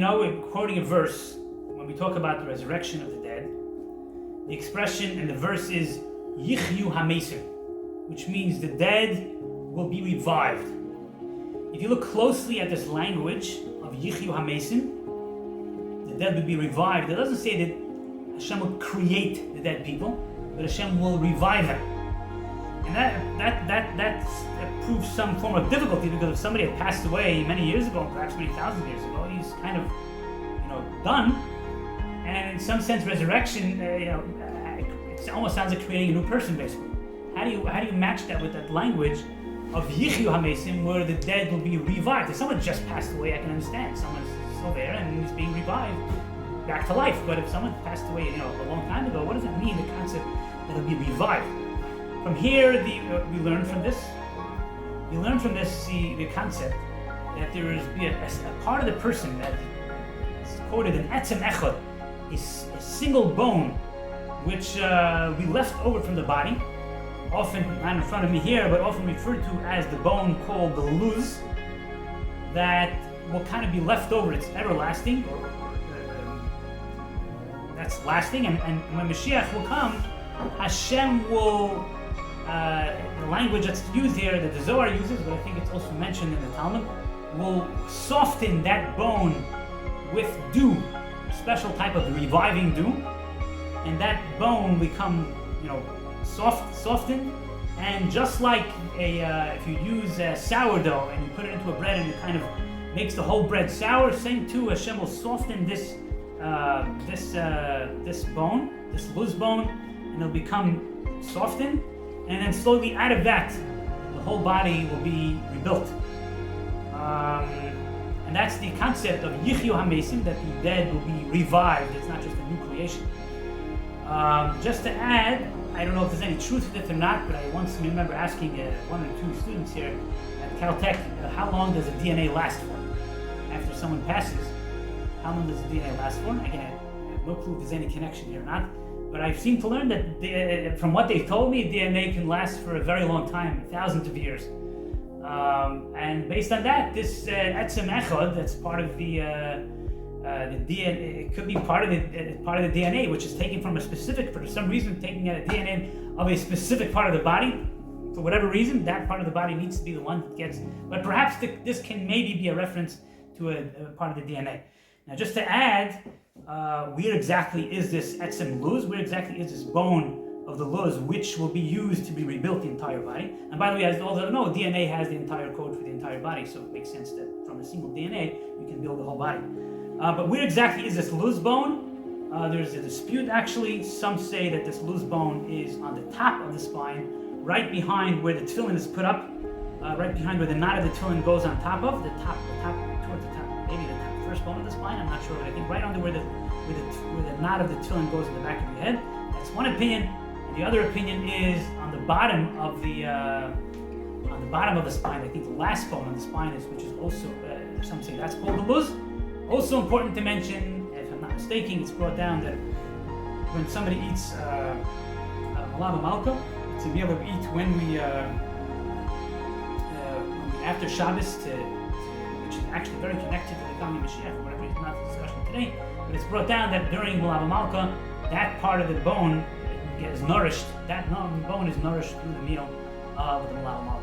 know, quoting a verse, when we talk about the resurrection of the dead, the expression in the verse is Yichyu HaMesim, which means the dead will be revived. If you look closely at this language of Yichyu HaMesim, the dead will be revived. It doesn't say that Hashem will create the dead people, but Hashem will revive them. And that proves some form of difficulty, because if somebody had passed away many years ago, perhaps many thousand years ago, he's kind of, done. And in some sense, resurrection, it almost sounds like creating a new person, basically. How do you match that with that language of Yichyu HaMesim, where the dead will be revived? If someone just passed away, I can understand. Someone's still there and he's being revived back to life. But if someone passed away, a long time ago, what does it mean, the concept that it'll be revived? From here, we learn from this. We learn from this the concept that there is a part of the person that is quoted in Etzem Echad, is a single bone which we left over from the body, often not in front of me here, but often referred to as the bone called the luz, that will kind of be left over. It's everlasting, or that's lasting, and when Mashiach will come, Hashem will, the language that's used here, that the Zohar uses, but I think it's also mentioned in the Talmud, will soften that bone with dew, a special type of reviving dew, and that bone become, softened, and just like if you use sourdough and you put it into a bread and it kind of makes the whole bread sour, same too, Hashem will soften this bone, this luz bone, and it'll become softened, and then slowly out of that, the whole body will be rebuilt. And that's the concept of Yichyu HaMesim, that the dead will be revived. It's not just a new creation. Just to add, I don't know if there's any truth to this or not, but I once remember asking one or two students here at Caltech, how long does a DNA last for? After someone passes, how long does the DNA last for? Again, I have no clue if there's any connection here or not, but I've seemed to learn that from what they've told me, DNA can last for a very long time, thousands of years. And based on that, this Etzem Echad, that's part of the DNA, it could be part of the DNA, which is taken from a specific, for some reason, taking a DNA of a specific part of the body. For whatever reason, that part of the body needs to be the one that gets. But perhaps this can maybe be a reference to a part of the DNA. Now, just to add, where exactly is this Etzem Luz? Where exactly is this bone of the luz, which will be used to be rebuilt the entire body? And by the way, as all know, DNA has the entire code for the entire body, so it makes sense that from a single DNA, you can build the whole body. But where exactly is this luz bone? There's a dispute, actually. Some say that this luz bone is on the top of the spine, right behind where the tefillin is put up, right behind where the knot of the tefillin goes on top of, the top, towards the top, maybe the top, first bone of the spine, I'm not sure, but I think right under where the knot of the tefillin goes in the back of your head. That's one opinion. The other opinion is on the bottom of the spine. I think the last bone on the spine is, which is also, some say that's called the luz. Also important to mention, if I'm not mistaken, it's brought down that when somebody eats malava malka, to be able to eat when we after Shabbos, which is actually very connected to the coming Mashiach, or whatever, it's not the discussion today, but it's brought down that during malava malka, that part of the bone is nourished, that bone is nourished through the meal with the malava malka.